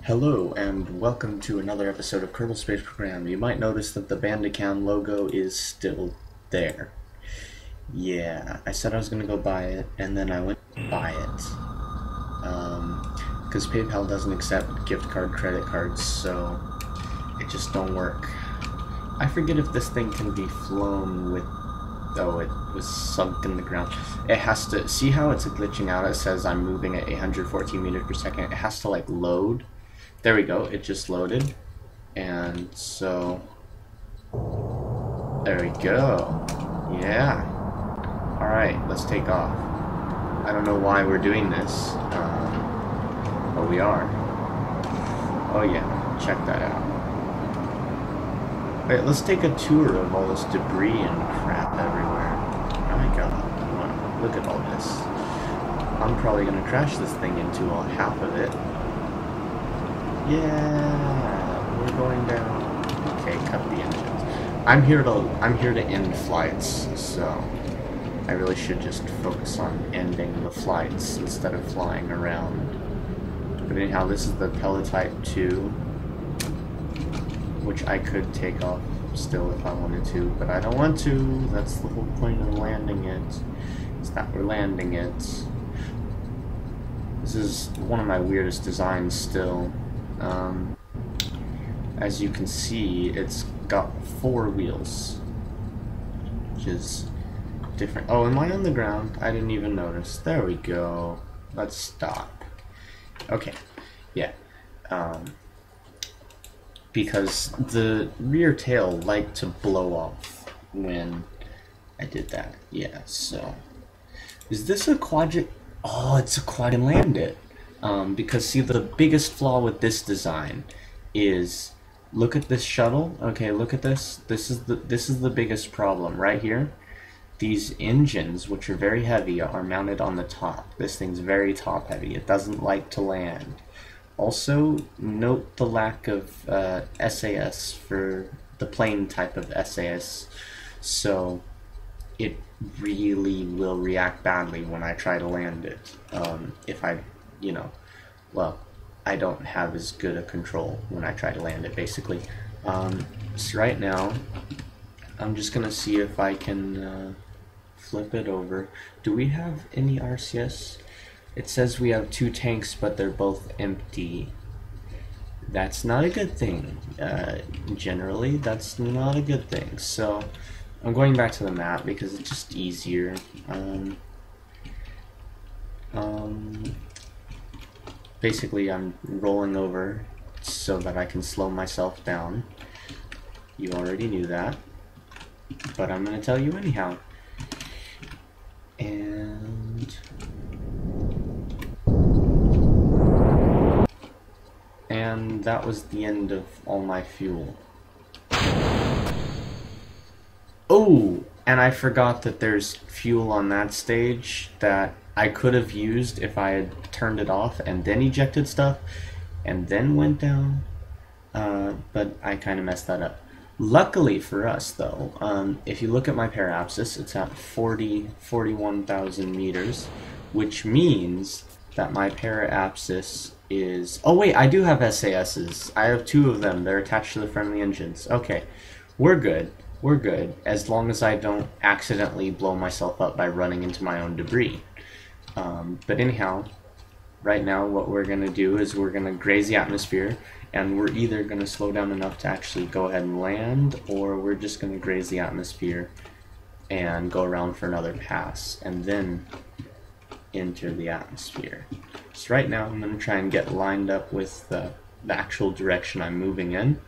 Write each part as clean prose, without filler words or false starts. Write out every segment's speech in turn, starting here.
Hello and welcome to another episode of Kerbal Space Program. You might notice that the Bandicam logo is still there. Yeah, I said I was gonna go buy it, and then I went to buy it. Because PayPal doesn't accept gift card credit cards, so it just don't work. I forget if this thing can be flown with... Oh, it was sunk in the ground. It has to... See how it's glitching out? It says I'm moving at 814 meters per second. It has to, like, load. There we go, it just loaded. And so... There we go. Yeah. Alright, let's take off. I don't know why we're doing this, but we are. Oh yeah, check that out. Wait, let's take a tour of all this debris and crap everywhere. Oh my god, wow, look at all this. I'm probably gonna crash this thing into half of it. Yeah, we're going down. Okay, cut the engines. I'm here to end flights, so I really should just focus on ending the flights instead of flying around. But anyhow, this is the Teletype 2, which I could take off still if I wanted to, but I don't want to. That's the whole point of landing it. Is that we're landing it. This is one of my weirdest designs still. As you can see, it's got 4 wheels, which is different. Oh, am I on the ground? I didn't even notice. There we go. Let's stop. Okay, yeah. Because the rear tail liked to blow off when I did that. Yeah, so. Is this a quad? Oh, it's a quad and land it. Because see, the biggest flaw with this design is, look at this shuttle. Okay, look at this. This is the biggest problem right here. These engines, which are very heavy, are mounted on the top. This thing's very top heavy. It doesn't like to land. Also, note the lack of SAS for the plane type of SAS. So it really will react badly when I try to land it. If I, well, I don't have as good a control when I try to land it, basically. So right now, I'm just gonna see if I can flip it over. Do we have any RCS? It says we have 2 tanks, but they're both empty. That's not a good thing. Generally, that's not a good thing. So, I'm going back to the map because it's just easier. Basically, I'm rolling over so that I can slow myself down. You already knew that, but I'm going to tell you anyhow. And that was the end of all my fuel. Oh, and I forgot that there's fuel on that stage that I could have used if I had turned it off and then ejected stuff and then went down, but I kind of messed that up. Luckily for us though, if you look at my paraapsis, it's at 41,000 meters, which means that my paraapsis is... Oh wait, I do have SASs. I have 2 of them. They're attached to the front of the engines. Okay, we're good. We're good, as long as I don't accidentally blow myself up by running into my own debris. But anyhow, right now what we're going to do is we're going to graze the atmosphere, and we're either going to slow down enough to actually go ahead and land, or we're just going to graze the atmosphere and go around for another pass, and then enter the atmosphere. So right now I'm going to try and get lined up with the actual direction I'm moving in.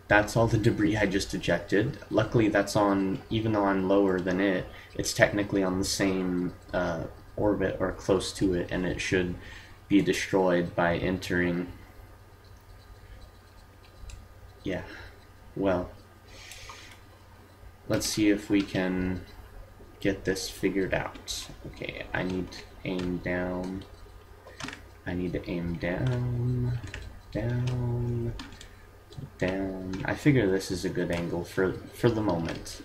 That's all the debris I just ejected. Luckily that's on, even though I'm lower than it, it's technically on the same orbit or close to it, and it should be destroyed by entering. Yeah, well, let's see if we can get this figured out. Okay, I need to aim down. I need to aim down, down, down. I figure this is a good angle for the moment.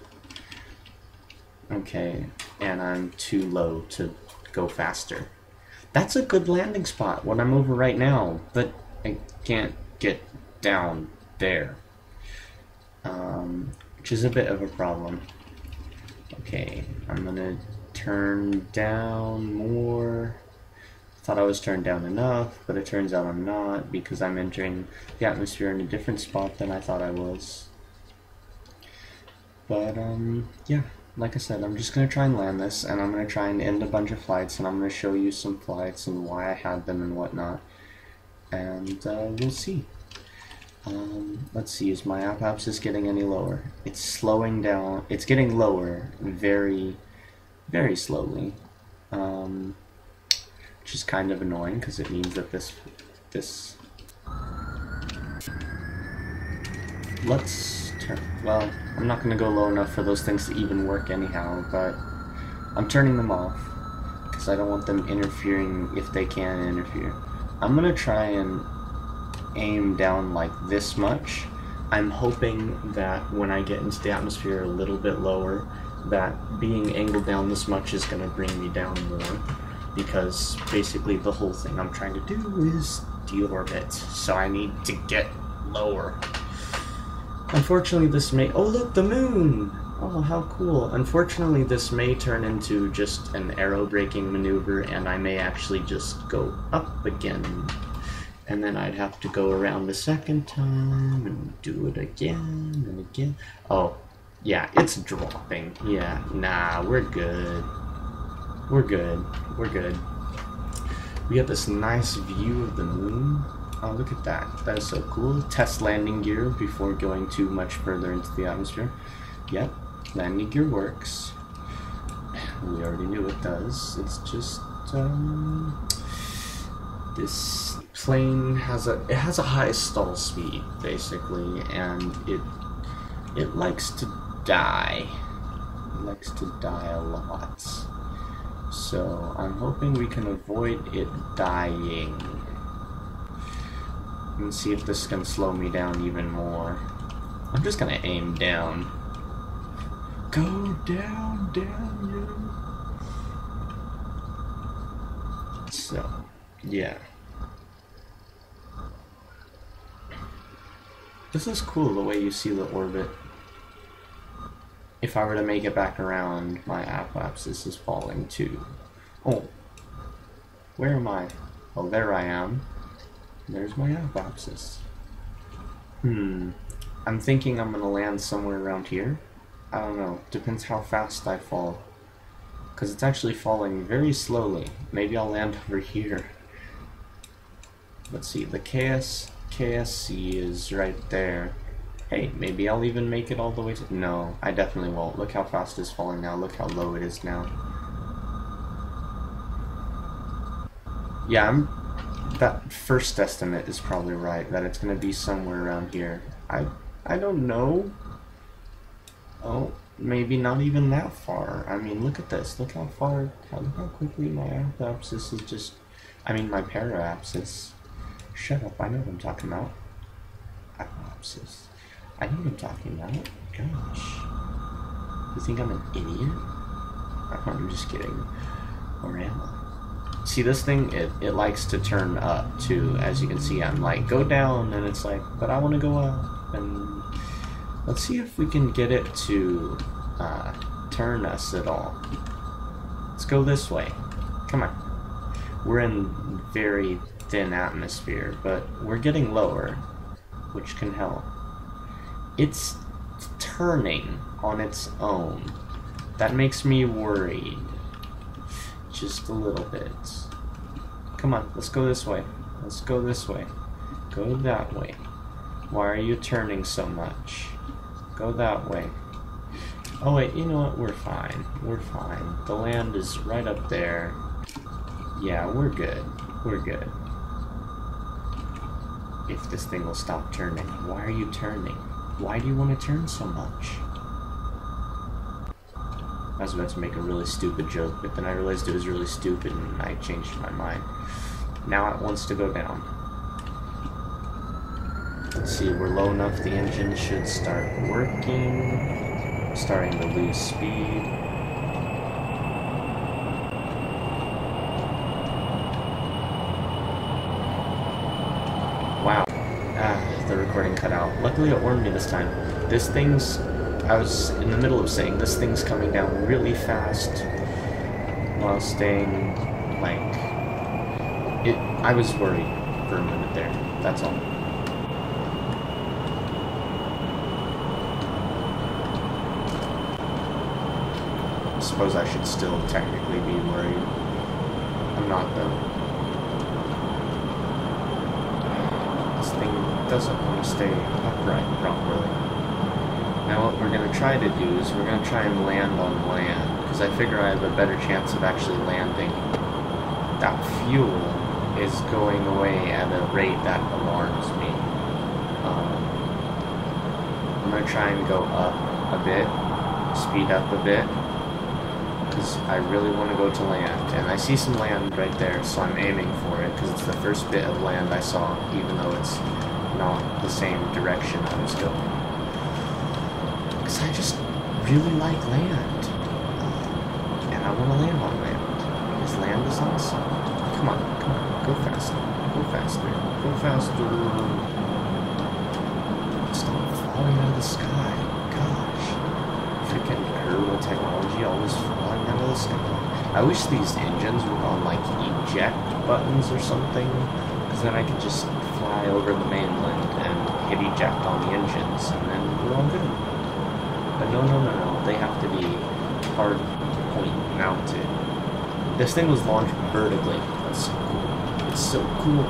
Okay, and I'm too low to go faster. That's a good landing spot, what I'm over right now, but I can't get down there. Which is a bit of a problem. Okay, I'm gonna turn down more. Thought I was turned down enough, but it turns out I'm not, because I'm entering the atmosphere in a different spot than I thought I was. But, yeah, like I said, I'm just going to try and land this, and I'm going to try and end a bunch of flights, and I'm going to show you some flights and why I had them and whatnot. And, we'll see. Let's see, is my apoapsis getting any lower? It's slowing down. It's getting lower very, very slowly. Which is kind of annoying because it means that this let's turn, well, I'm not going to go low enough for those things to even work anyhow, but I'm turning them off because I don't want them interfering if they can interfere. I'm going to try and aim down like this much. I'm hoping that when I get into the atmosphere a little bit lower, that being angled down this much is going to bring me down more. Because basically the whole thing I'm trying to do is deorbit, so I need to get lower. Unfortunately this may— oh look, the moon! Oh, how cool. Unfortunately this may turn into just an arrow braking maneuver, and I may actually just go up again. And then I'd have to go around a second time, and do it again, and again. Oh, yeah, it's dropping. Yeah, nah, we're good. We're good. We're good. We get this nice view of the moon. Oh, look at that. That is so cool. Test landing gear before going too much further into the atmosphere. Yep, landing gear works. We already knew it does. It's just, this plane has a high stall speed, basically, and it likes to die. It likes to die a lot. So I'm hoping we can avoid it dying. And see if this can slow me down even more. I'm just gonna aim down. Go down, down, you. So, yeah. This is cool, the way you see the orbit. If I were to make it back around, my apoapsis is falling too. Oh, where am I? Oh, there I am. There's my apoapsis. I'm thinking I'm gonna land somewhere around here. I don't know. Depends how fast I fall. Because it's actually falling very slowly. Maybe I'll land over here. Let's see. The KSC is right there. Hey, maybe I'll even make it all the way to— no, I definitely won't. Look how fast it's falling now. Look how low it is now. Yeah, that first estimate is probably right, that it's going to be somewhere around here. I don't know. Oh, maybe not even that far. I mean, look at this. Look how far, look how quickly my apoapsis is just— I mean, my paraapsis. Shut up, I know what I'm talking about. Apoapsis. I know what I'm talking about. Gosh. You think I'm an idiot? I'm just kidding. Or am I? See, this thing, it likes to turn up, too. As you can see, I'm like, go down, and it's like, but I want to go up. And let's see if we can get it to turn us at all. Let's go this way. Come on. We're in very thin atmosphere, but we're getting lower, which can help. It's turning on its own. That makes me worried. Just a little bit. Come on, let's go this way. Let's go this way. Go that way. Why are you turning so much? Go that way. Oh wait, you know what? We're fine. We're fine. The land is right up there. Yeah, we're good. We're good. If this thing will stop turning. Why are you turning? Why do you want to turn so much? I was about to make a really stupid joke, but then I realized it was really stupid and I changed my mind. Now it wants to go down. Let's see, we're low enough, the engine should start working. Starting to lose speed. wow. The recording cut out. Luckily it warned me this time. This thing's... I was in the middle of saying this thing's coming down really fast while staying, like... I was worried for a minute there. That's all. I suppose I should still technically be worried. I'm not, though. This thing doesn't want to stay upright properly. Now what we're going to try to do is we're going to try and land on land, because I figure I have a better chance of actually landing. That fuel is going away at a rate that alarms me. I'm going to try and go up a bit, speed up a bit, because I really want to go to land, and I see some land right there, so I'm aiming for it, because it's the first bit of land I saw, even though it's not the same direction I was going. Because I just really like land, and I want to land on land, because land is awesome. Come on, go faster, go faster, go faster. Stop falling out of the sky, gosh. Freaking Kerbal technology always falling out of the sky. I wish these engines were on like eject buttons or something, because then I could just fly over the mainland and hit eject on the engines, and then we're all good. But no, they have to be hard point mounted. This thing was launched vertically. That's so cool. It's so cool.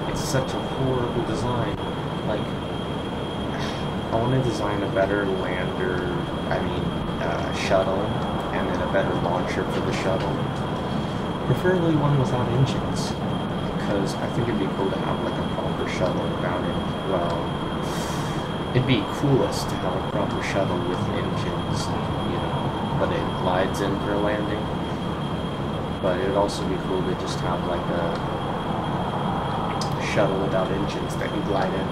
It's such a horrible design. Like, I want to design a better lander, shuttle, and then a better launcher for the shuttle. Preferably one without engines, because I think it'd be cool to have like a proper shuttle without it. Well, it'd be coolest to have a proper shuttle with engines, but it glides in for a landing. But it'd also be cool to just have like a shuttle without engines that you glide in.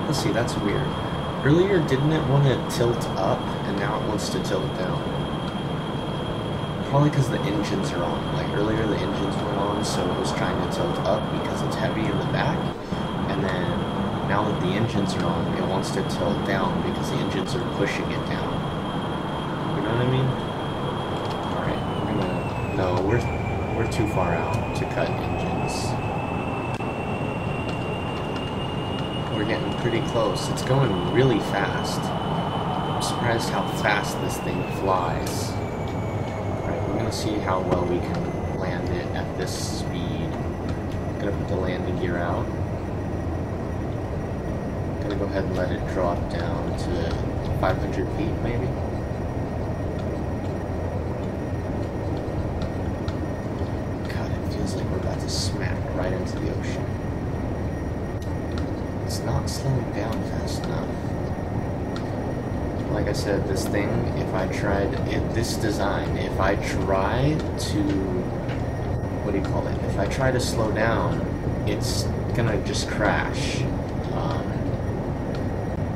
Let's see, that's weird. Earlier, didn't it want to tilt up, and now it wants to tilt down? Probably because the engines are on. Like, earlier the engines weren't on, so it was trying to tilt up because it's heavy in the back. And then, now that the engines are on, it wants to tilt down because the engines are pushing it down. You know what I mean? Alright, we're gonna... No, we're too far out to cut engines. We're getting pretty close. It's going really fast. I'm surprised how fast this thing flies. Alright, we're gonna see how well we can land it at this speed. I'm gonna put the landing gear out. I'm gonna go ahead and let it drop down to 500 feet, maybe. God, it feels like we're about to smack right into the ocean. It's not slowing down fast enough. Like I said, this thing, if I try to slow down, it's gonna just crash.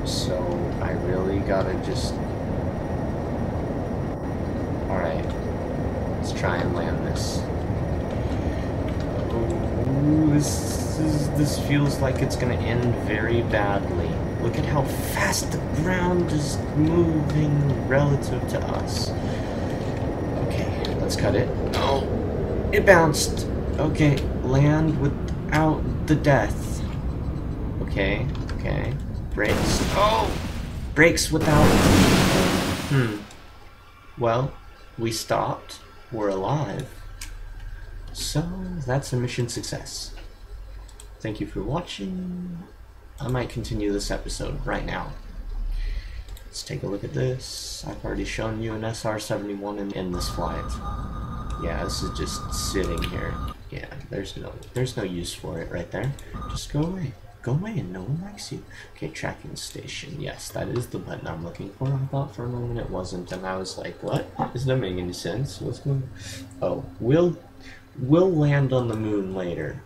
So I really gotta just... Alright, let's try and land this. Ooh, this feels like it's gonna end very badly. Look at how fast the ground is moving relative to us. Okay, let's cut it. Oh, it bounced. Okay, land without the death. Okay. Brakes. Oh! Brakes without... Well, we stopped. We're alive. So, that's a mission success. Thank you for watching. I might continue this episode right now. Let's take a look at this. I've already shown you an SR-71 in this flight. Yeah, this is just sitting here. Yeah, there's no use for it right there. Just go away. Go away and no one likes you. Okay, tracking station. Yes, that is the button I'm looking for. I thought for a moment it wasn't, and I was like, what? This doesn't make any sense. What's going on? Oh, we'll land on the moon later.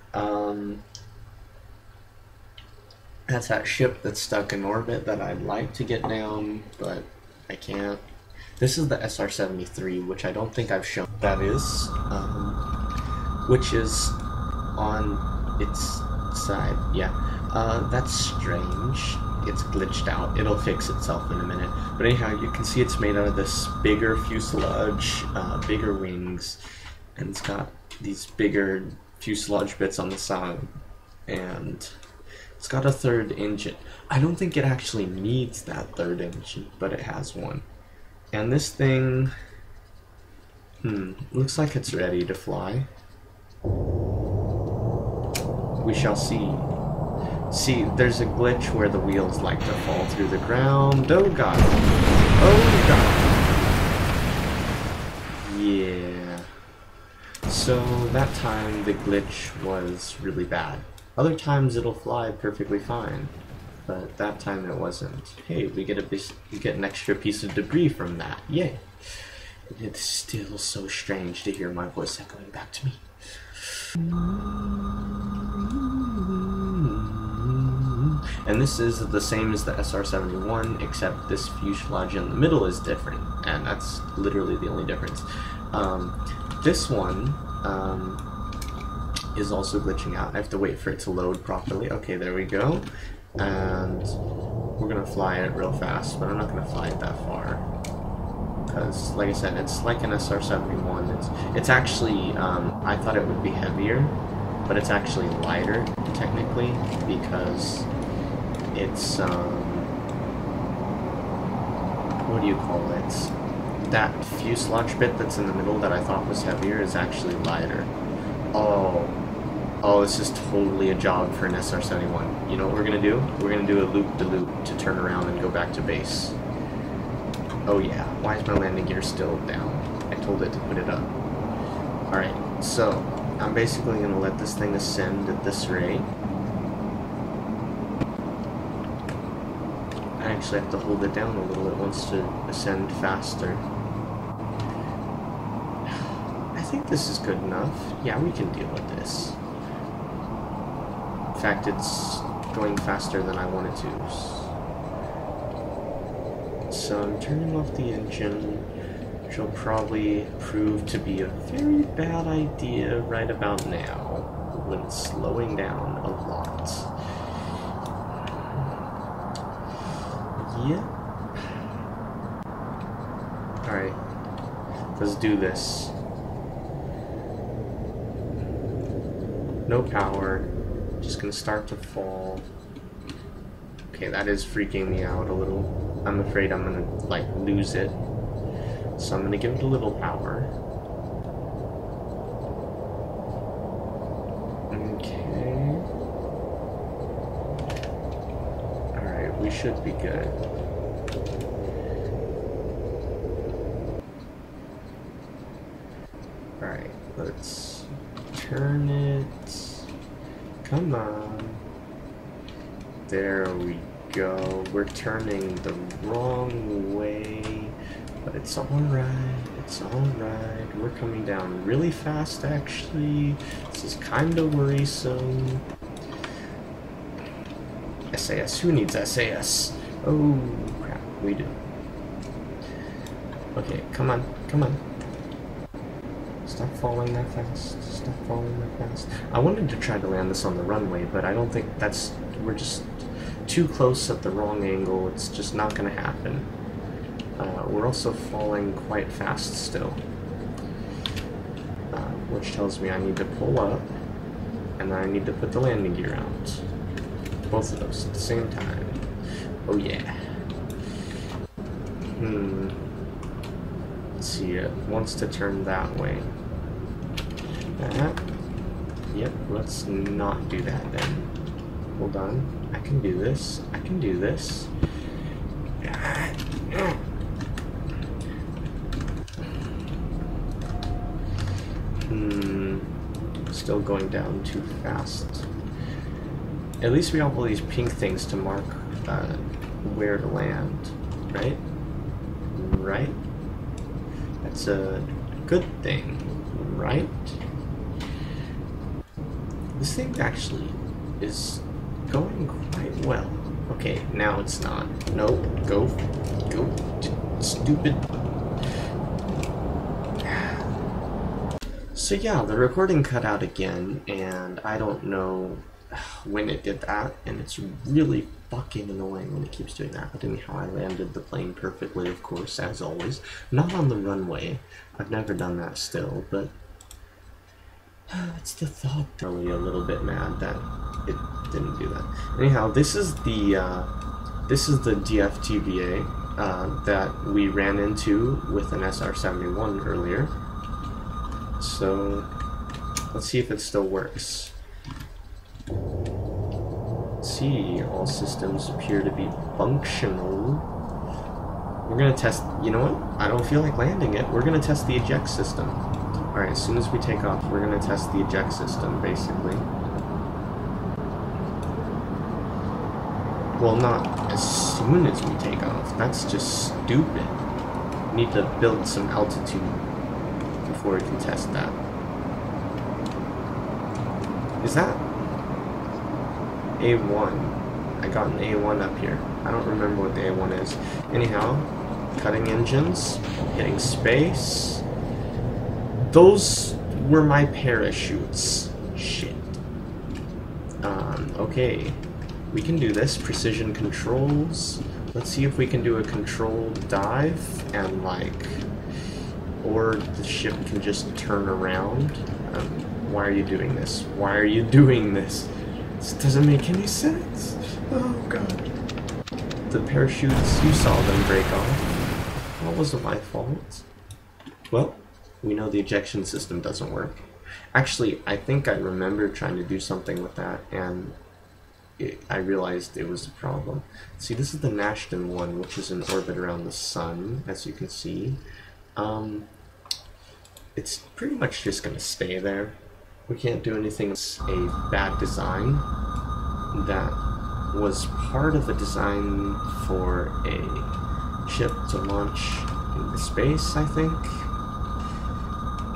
That's that ship that's stuck in orbit that I'd like to get down, but I can't. This is the SR-73, which I don't think I've shown. That is, which is on its side. Yeah, that's strange. It's glitched out. It'll fix itself in a minute. But anyhow, you can see it's made out of this bigger fuselage, bigger wings, and it's got these bigger fuselage bits on the side, and it's got a third engine. I don't think it actually needs that third engine, but it has one. And this thing, looks like it's ready to fly. We shall see. See, there's a glitch where the wheels like to fall through the ground. Oh god. Oh god. Yeah. So that time the glitch was really bad. Other times it'll fly perfectly fine, but that time it wasn't. Hey, we get an extra piece of debris from that. Yay. It's still so strange to hear my voice echoing back to me. And this is the same as the SR-71, except this fuselage in the middle is different, and that's literally the only difference. This one is also glitching out. I have to wait for it to load properly. Okay, there we go. And we're gonna fly it real fast, but I'm not gonna fly it that far, because, like I said, it's like an SR-71. It's actually, I thought it would be heavier, but it's actually lighter, technically, because it's, what do you call it? That fuselage bit that's in the middle that I thought was heavier is actually lighter. Oh, this is totally a job for an SR-71. You know what we're gonna do? We're gonna do a loop-de-loop to turn around and go back to base. Oh yeah, why is my landing gear still down? I told it to put it up. Alright, so I'm basically gonna let this thing ascend at this rate. I actually have to hold it down a little. It wants to ascend faster. I think this is good enough. Yeah, we can deal with this. In fact, it's going faster than I want it to. So I'm turning off the engine, which will probably prove to be a very bad idea right about now, when it's slowing down a lot. Yeah. Alright, let's do this. No power, just gonna start to fall. Okay, that is freaking me out a little. I'm afraid I'm gonna, like, lose it. So I'm gonna give it a little power. Okay. Alright, we should be good. Alright, let's turn it. Come on. There we go. We're turning the wrong way, but it's alright. It's alright. We're coming down really fast, actually. This is kind of worrisome. SAS. Who needs SAS? Oh, crap. We do. Okay, come on. Come on. Stop falling that fast. Stop falling that fast. I wanted to try to land this on the runway, but I don't think that's... We're just too close at the wrong angle. It's just not going to happen. We're also falling quite fast still. Which tells me I need to pull up, and I need to put the landing gear out. Both of those at the same time. Oh yeah. Let's see, it wants to turn that way. Yep, let's not do that then. Hold on. I can do this. I can do this. Still going down too fast. At least we have all these pink things to mark where to land, right? Right? That's a good thing, right? This thing actually is going quite well. Okay, now it's not. No, go, stupid. So yeah, the recording cut out again, and I don't know when it did that, and it's really fucking annoying when it keeps doing that. But anyhow, I landed the plane perfectly, of course, as always. Not on the runway. I've never done that still, but it's the thought. Really a little bit mad that it didn't do that. Anyhow, this is the DFTVA that we ran into with an SR-71 earlier. So let's see if it still works. Let's see, all systems appear to be functional. We're gonna test, you know what? I don't feel like landing it. We're gonna test the eject system. Alright, as soon as we take off, we're gonna test the eject system, basically. Well, not as soon as we take off. That's just stupid. We need to build some altitude before we can test that. Is that A1? I got an A1 up here. I don't remember what the A1 is. Anyhow, cutting engines, hitting space. Those were my parachutes. Shit. Okay. We can do this. Precision controls. Let's see if we can do a controlled dive and like... or the ship can just turn around. Why are you doing this? Why are you doing this? This doesn't make any sense. Oh god. The parachutes, you saw them break off. That wasn't my fault. Well, we know the ejection system doesn't work. Actually, I think I remember trying to do something with that, and I realized it was a problem. See, this is the Nashton one, which is in orbit around the sun, as you can see. It's pretty much just going to stay there. We can't do anything. It's a bad design that was part of a design for a ship to launch into space, I think.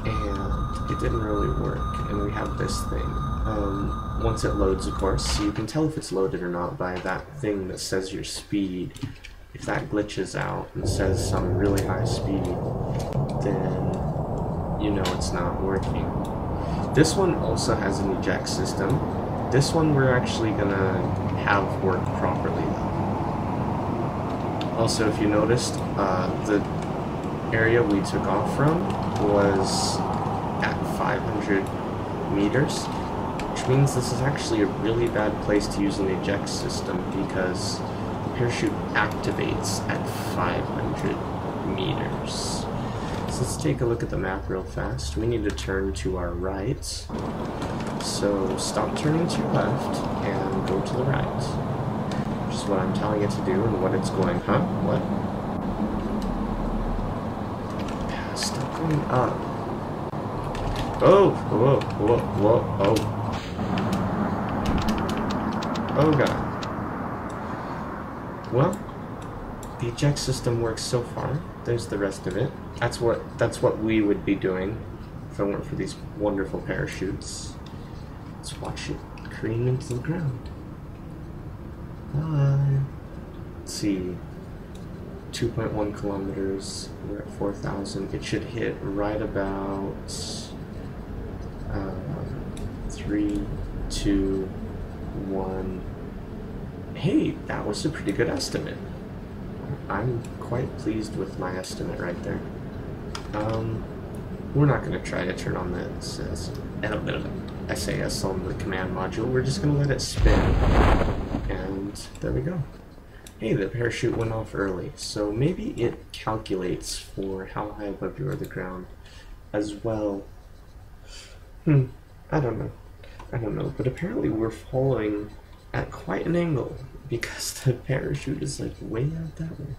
And it didn't really work, and we have this thing. Once it loads, of course, so you can tell if it's loaded or not by that thing that says your speed. If that glitches out and says some really high speed, then you know it's not working. This one also has an eject system. This one we're actually gonna have work properly though. Also, if you noticed, the area we took off from was at 500 meters, which means this is actually a really bad place to use an eject system because the parachute activates at 500 meters. So let's take a look at the map real fast. We need to turn to our right. So stop turning to your left and go to the right. Which is what I'm telling it to do and what it's going. Huh? What? Yeah, stop going up. Oh! Whoa! Whoa! Whoa! Oh! Oh god. Well, the eject system works so far. There's the rest of it. That's what we would be doing if it weren't for these wonderful parachutes. Let's watch it careen into the ground. Bye. Let's see. 2.1 kilometers. We're at 4,000. It should hit right about 3, 2, 1. Hey, that was a pretty good estimate. I'm quite pleased with my estimate right there. We're not going to try to turn on the SAS on the command module. We're just going to let it spin. And there we go. Hey, the parachute went off early, so maybe it calculates for how high above you are the ground as well. I don't know, but apparently we're following at quite an angle because the parachute is like way out that way.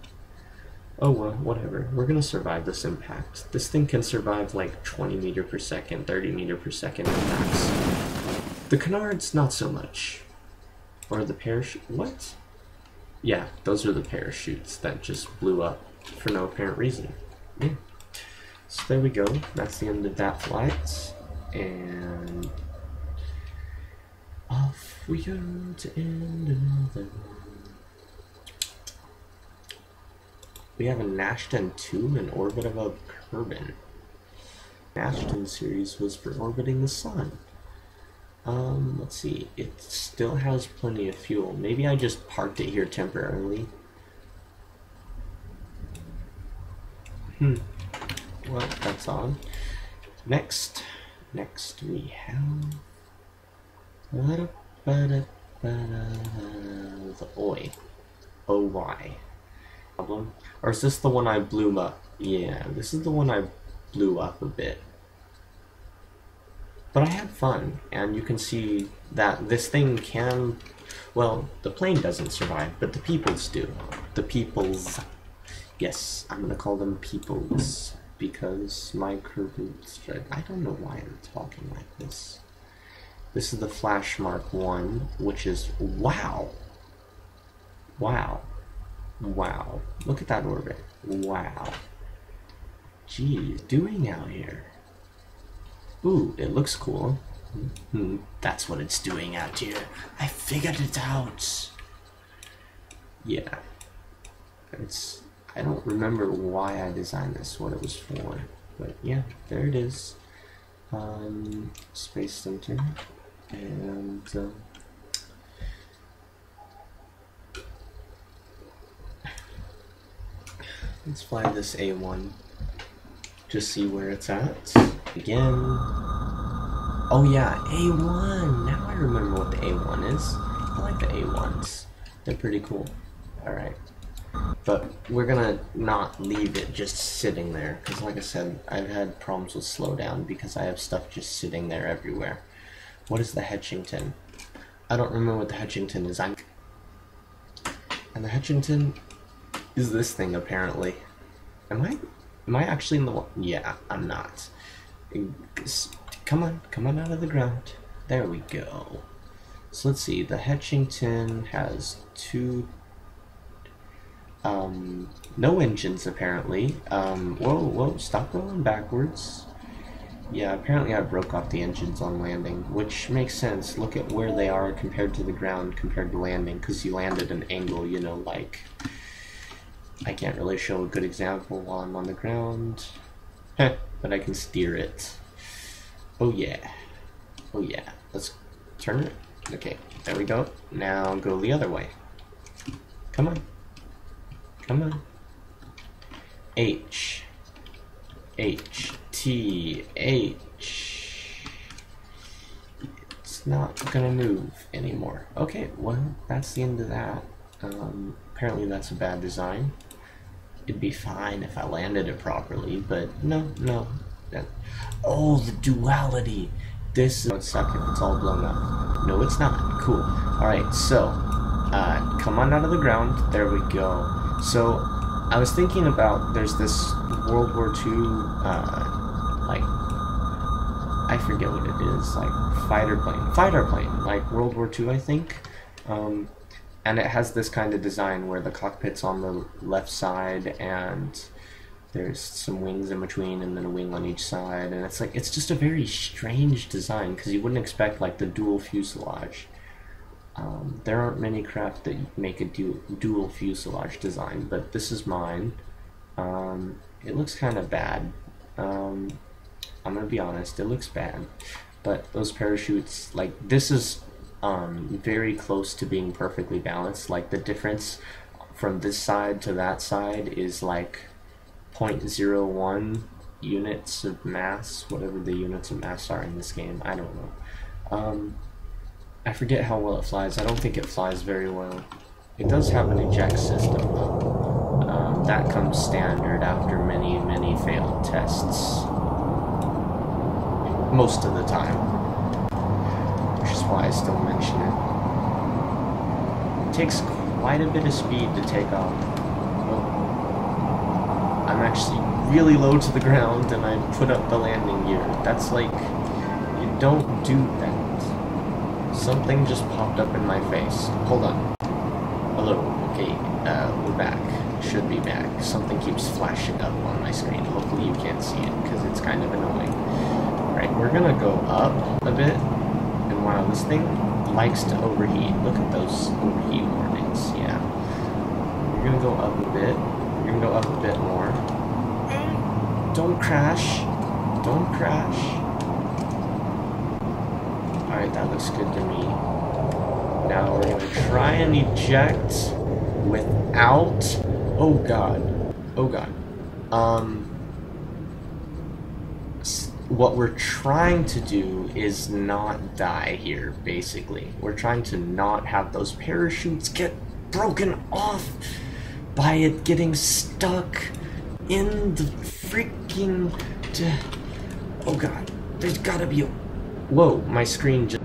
Oh well, whatever. We're gonna survive this impact. This thing can survive like 20 meter per second, 30 meter per second impacts. The canards, not so much. Or the parachute, what? Yeah, those are the parachutes that just blew up for no apparent reason. Yeah. So there we go. That's the end of that flight. And off we go to end another one. We have a Nashton 2 in orbit above Kerbin. Ashton series was for orbiting the sun. Let's see. It still has plenty of fuel. Maybe I just parked it here temporarily. Well, that's on. Next we have the OY. OY. Problem? Or is this the one I blew up? Yeah, this is the one I blew up a bit. But I had fun, and you can see that this thing can... Well, the plane doesn't survive, but the peoples do. The peoples. Yes, I'm gonna call them peoples, because my roots... I don't know why I'm talking like this. This is the Flash Mark 1, which is... Wow! Wow. Wow. Look at that orbit. Wow. Geez, doing out here? Ooh, it looks cool. That's what it's doing out here. I figured it out. Yeah. I don't remember why I designed this, what it was for. But yeah, there it is. Space Center. And let's fly this A1. Just see where it's at. Again. Oh yeah, A1! Now I remember what the A1 is. I like the A1s. They're pretty cool. Alright. But we're gonna not leave it just sitting there, because like I said, I've had problems with slowdown because I have stuff just sitting there everywhere. What is the Hetchington? I don't remember what the Hetchington is. And the Hetchington is this thing, apparently. Am I actually in the water? Yeah, I'm not. Come on out of the ground. There we go. So let's see, the Hetchington has no engines apparently. Whoa, stop going backwards. Yeah, apparently I broke off the engines on landing, which makes sense. Look at where they are compared to the ground compared to landing, because you land at an angle, you know, like... I can't really show a good example while I'm on the ground. But I can steer it. Oh yeah. Oh yeah. Let's turn it. Okay, there we go. Now go the other way. Come on. Come on. H. H. T. H. It's not gonna move anymore. Okay, well, that's the end of that. Apparently that's a bad design. It'd be fine if I landed it properly, but no. Oh, the duality! This would suck if it's all blown up. No, it's not. Cool. Alright, so, come on out of the ground. There we go. So, I was thinking about, there's this World War II, like, I forget what it is, like, fighter plane, like World War II, I think. And it has this kind of design where the cockpit's on the left side and there's some wings in between and then a wing on each side, and it's like, it's just a very strange design because you wouldn't expect like the dual fuselage. There aren't many craft that make a dual fuselage design, but this is mine. It looks kind of bad. I'm gonna be honest, it looks bad, but those parachutes, like, this is very close to being perfectly balanced. Like, the difference from this side to that side is like 0.01 units of mass, whatever the units of mass are in this game. I don't know. I forget how well it flies. I don't think it flies very well. It does have an eject system though. That comes standard after many failed tests. Most of the time. Which is why I still mention it. It takes quite a bit of speed to take off. Oh. I'm actually really low to the ground and I put up the landing gear. That's like, you don't do that. Something just popped up in my face. Hold on. Hello. Okay, we're back. Should be back. Something keeps flashing up on my screen. Hopefully you can't see it because it's kind of annoying. Alright, we're gonna go up a bit. And wow, this thing likes to overheat. Look at those overheat warnings. Yeah. You're gonna go up a bit. You're gonna go up a bit more. Don't crash. Don't crash. Alright, that looks good to me. Now we're gonna try and eject without... Oh god. Oh god. What we're trying to do is not die here, basically. We're trying to not have those parachutes get broken off by it getting stuck in the freaking... Oh god, there's gotta be a... Whoa, my screen just...